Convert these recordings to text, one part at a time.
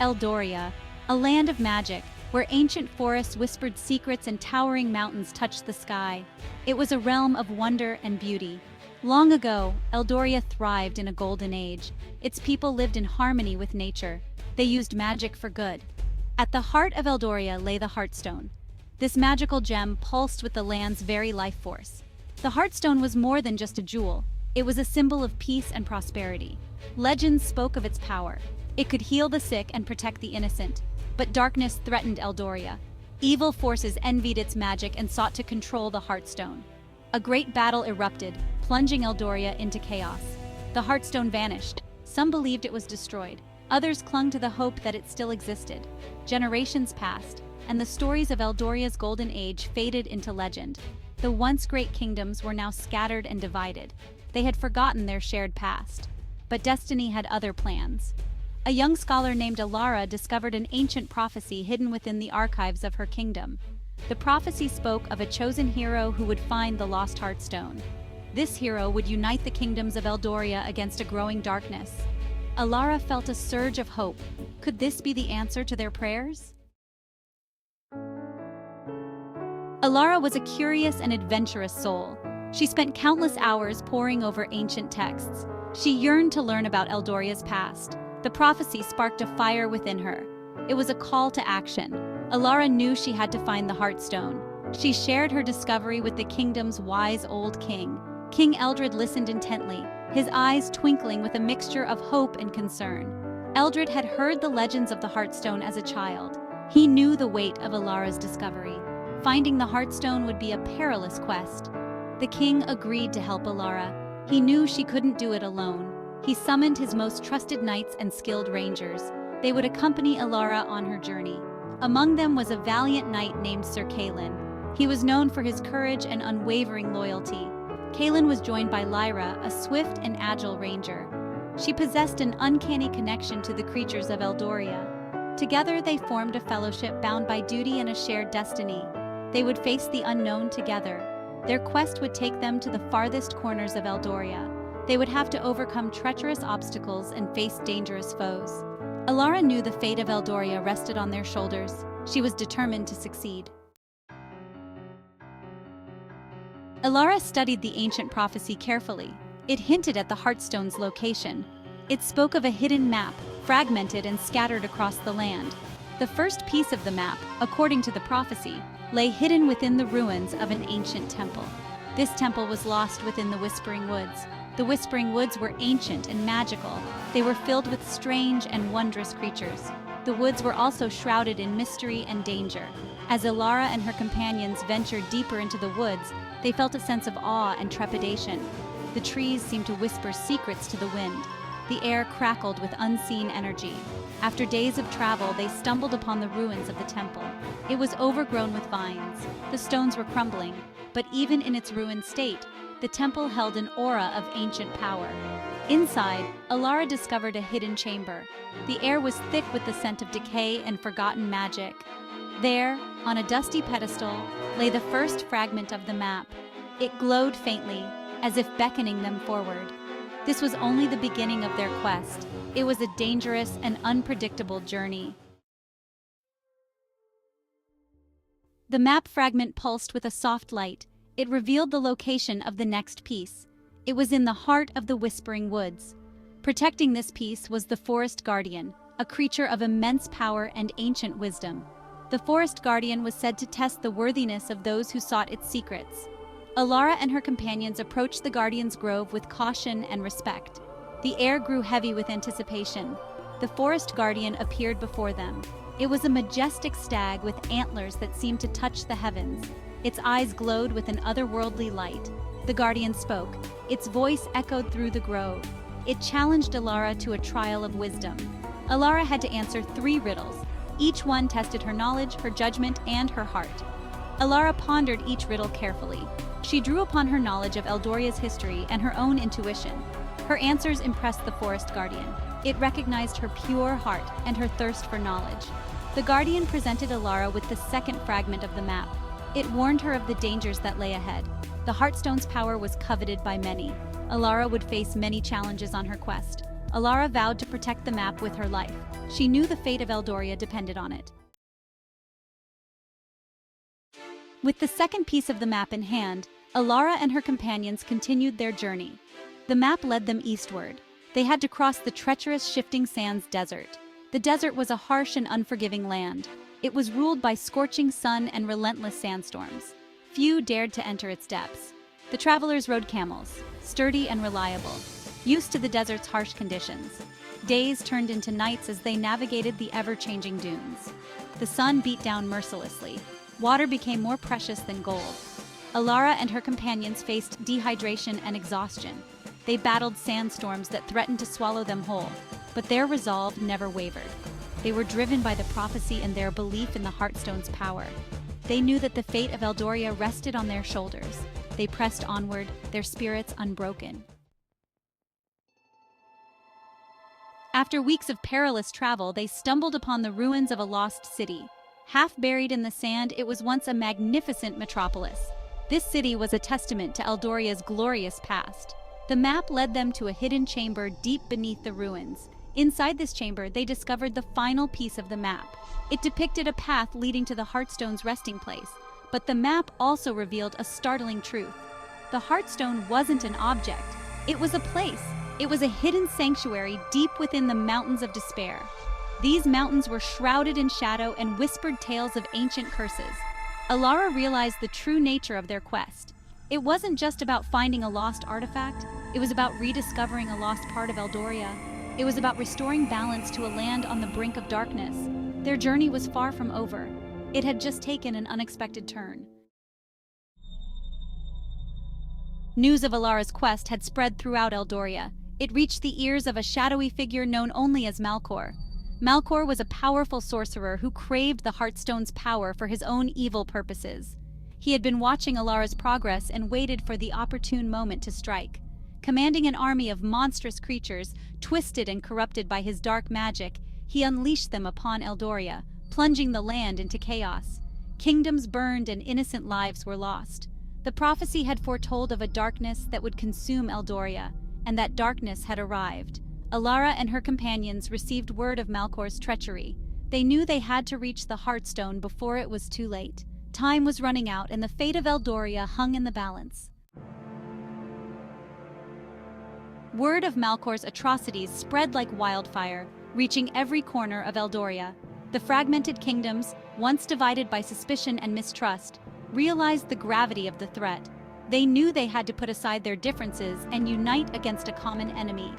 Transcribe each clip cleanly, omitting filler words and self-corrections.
Eldoria, a land of magic, where ancient forests whispered secrets and towering mountains touched the sky. It was a realm of wonder and beauty. Long ago, Eldoria thrived in a golden age. Its people lived in harmony with nature. They used magic for good. At the heart of Eldoria lay the Heartstone. This magical gem pulsed with the land's very life force. The Heartstone was more than just a jewel. It was a symbol of peace and prosperity. Legends spoke of its power. It could heal the sick and protect the innocent. But darkness threatened Eldoria. Evil forces envied its magic and sought to control the Heartstone. A great battle erupted, plunging Eldoria into chaos. The Heartstone vanished. Some believed it was destroyed. Others clung to the hope that it still existed. Generations passed, and the stories of Eldoria's golden age faded into legend. The once great kingdoms were now scattered and divided. They had forgotten their shared past. But destiny had other plans. A young scholar named Elara discovered an ancient prophecy hidden within the archives of her kingdom. The prophecy spoke of a chosen hero who would find the lost Heartstone. This hero would unite the kingdoms of Eldoria against a growing darkness. Elara felt a surge of hope. Could this be the answer to their prayers? Elara was a curious and adventurous soul. She spent countless hours poring over ancient texts. She yearned to learn about Eldoria's past. The prophecy sparked a fire within her. It was a call to action. Elara knew she had to find the Heartstone. She shared her discovery with the kingdom's wise old king. King Eldred listened intently, his eyes twinkling with a mixture of hope and concern. Eldred had heard the legends of the Heartstone as a child. He knew the weight of Elara's discovery. Finding the Heartstone would be a perilous quest. The king agreed to help Elara. He knew she couldn't do it alone. He summoned his most trusted knights and skilled rangers. They would accompany Elara on her journey. Among them was a valiant knight named Sir Kaelin. He was known for his courage and unwavering loyalty. Kaelin was joined by Lyra, a swift and agile ranger. She possessed an uncanny connection to the creatures of Eldoria. Together they formed a fellowship bound by duty and a shared destiny. They would face the unknown together. Their quest would take them to the farthest corners of Eldoria. They would have to overcome treacherous obstacles and face dangerous foes. Elara knew the fate of Eldoria rested on their shoulders. She was determined to succeed. Elara studied the ancient prophecy carefully. It hinted at the Heartstone's location. It spoke of a hidden map, fragmented and scattered across the land. The first piece of the map, according to the prophecy, lay hidden within the ruins of an ancient temple. This temple was lost within the Whispering Woods. The Whispering Woods were ancient and magical. They were filled with strange and wondrous creatures. The woods were also shrouded in mystery and danger. As Elara and her companions ventured deeper into the woods, they felt a sense of awe and trepidation. The trees seemed to whisper secrets to the wind. The air crackled with unseen energy. After days of travel, they stumbled upon the ruins of the temple. It was overgrown with vines. The stones were crumbling, but even in its ruined state, the temple held an aura of ancient power. Inside, Elara discovered a hidden chamber. The air was thick with the scent of decay and forgotten magic. There, on a dusty pedestal, lay the first fragment of the map. It glowed faintly, as if beckoning them forward. This was only the beginning of their quest. It was a dangerous and unpredictable journey. The map fragment pulsed with a soft light. It revealed the location of the next piece. It was in the heart of the Whispering Woods. Protecting this piece was the Forest Guardian, a creature of immense power and ancient wisdom. The Forest Guardian was said to test the worthiness of those who sought its secrets. Elara and her companions approached the Guardian's grove with caution and respect. The air grew heavy with anticipation. The Forest Guardian appeared before them. It was a majestic stag with antlers that seemed to touch the heavens. Its eyes glowed with an otherworldly light. The Guardian spoke. Its voice echoed through the grove. It challenged Elara to a trial of wisdom. Elara had to answer 3 riddles. Each one tested her knowledge, her judgment, and her heart. Elara pondered each riddle carefully. She drew upon her knowledge of Eldoria's history and her own intuition. Her answers impressed the Forest Guardian. It recognized her pure heart and her thirst for knowledge. The Guardian presented Elara with the second fragment of the map. It warned her of the dangers that lay ahead. The Heartstone's power was coveted by many. Elara would face many challenges on her quest. Elara vowed to protect the map with her life. She knew the fate of Eldoria depended on it. With the second piece of the map in hand, Elara and her companions continued their journey. The map led them eastward. They had to cross the treacherous Shifting Sands desert. The desert was a harsh and unforgiving land. It was ruled by scorching sun and relentless sandstorms. Few dared to enter its depths. The travelers rode camels, sturdy and reliable, used to the desert's harsh conditions. Days turned into nights as they navigated the ever-changing dunes. The sun beat down mercilessly. Water became more precious than gold. Elara and her companions faced dehydration and exhaustion. They battled sandstorms that threatened to swallow them whole, but their resolve never wavered. They were driven by the prophecy and their belief in the Heartstone's power. They knew that the fate of Eldoria rested on their shoulders. They pressed onward, their spirits unbroken. After weeks of perilous travel, they stumbled upon the ruins of a lost city. Half buried in the sand, it was once a magnificent metropolis. This city was a testament to Eldoria's glorious past. The map led them to a hidden chamber deep beneath the ruins. Inside this chamber, they discovered the final piece of the map. It depicted a path leading to the Heartstone's resting place, but the map also revealed a startling truth. The Heartstone wasn't an object. It was a place. It was a hidden sanctuary deep within the mountains of despair. These mountains were shrouded in shadow and whispered tales of ancient curses. Elara realized the true nature of their quest. It wasn't just about finding a lost artifact, it was about rediscovering a lost part of Eldoria. It was about restoring balance to a land on the brink of darkness. Their journey was far from over. It had just taken an unexpected turn. News of Elara's quest had spread throughout Eldoria. It reached the ears of a shadowy figure known only as Malcor. Malcor was a powerful sorcerer who craved the Heartstone's power for his own evil purposes. He had been watching Elara's progress and waited for the opportune moment to strike. Commanding an army of monstrous creatures, twisted and corrupted by his dark magic, he unleashed them upon Eldoria, plunging the land into chaos. Kingdoms burned and innocent lives were lost. The prophecy had foretold of a darkness that would consume Eldoria, and that darkness had arrived. Elara and her companions received word of Malcor's treachery. They knew they had to reach the Heartstone before it was too late. Time was running out, and the fate of Eldoria hung in the balance. Word of Malcor's atrocities spread like wildfire, reaching every corner of Eldoria. The fragmented kingdoms, once divided by suspicion and mistrust, realized the gravity of the threat. They knew they had to put aside their differences and unite against a common enemy.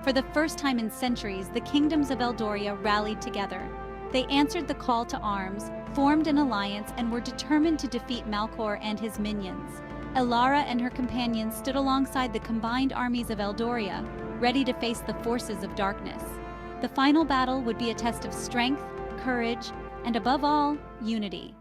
For the first time in centuries, the kingdoms of Eldoria rallied together. They answered the call to arms, formed an alliance, and were determined to defeat Malcor and his minions. Elara and her companions stood alongside the combined armies of Eldoria, ready to face the forces of darkness. The final battle would be a test of strength, courage, and above all, unity.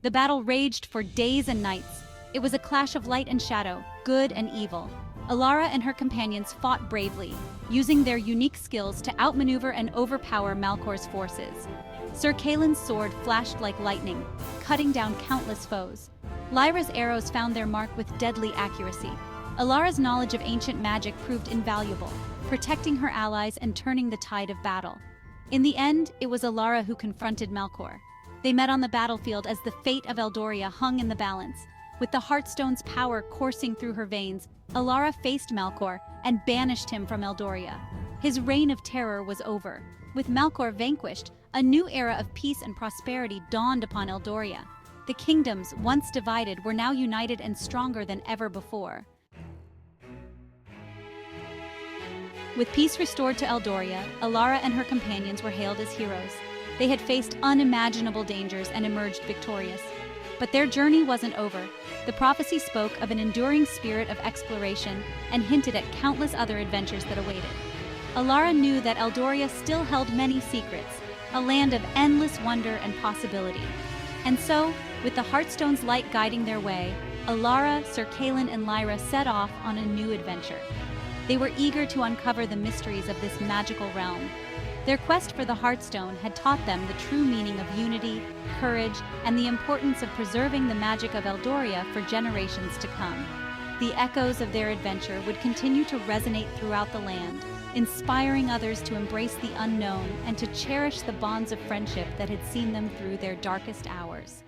The battle raged for days and nights. It was a clash of light and shadow, good and evil. Elara and her companions fought bravely, using their unique skills to outmaneuver and overpower Malcor's forces. Sir Kaelin's sword flashed like lightning, cutting down countless foes. Lyra's arrows found their mark with deadly accuracy. Elara's knowledge of ancient magic proved invaluable, protecting her allies and turning the tide of battle. In the end, it was Elara who confronted Malcor. They met on the battlefield as the fate of Eldoria hung in the balance. With the Heartstone's power coursing through her veins, Elara faced Malcor and banished him from Eldoria. His reign of terror was over. With Malcor vanquished, a new era of peace and prosperity dawned upon Eldoria. The kingdoms, once divided, were now united and stronger than ever before. With peace restored to Eldoria, Elara and her companions were hailed as heroes. They had faced unimaginable dangers and emerged victorious. But their journey wasn't over. The prophecy spoke of an enduring spirit of exploration and hinted at countless other adventures that awaited. Elara knew that Eldoria still held many secrets, a land of endless wonder and possibility. And so, with the Heartstone's light guiding their way, Elara, Sir Kaelin, and Lyra set off on a new adventure. They were eager to uncover the mysteries of this magical realm. Their quest for the Heartstone had taught them the true meaning of unity, courage, and the importance of preserving the magic of Eldoria for generations to come. The echoes of their adventure would continue to resonate throughout the land, inspiring others to embrace the unknown and to cherish the bonds of friendship that had seen them through their darkest hours.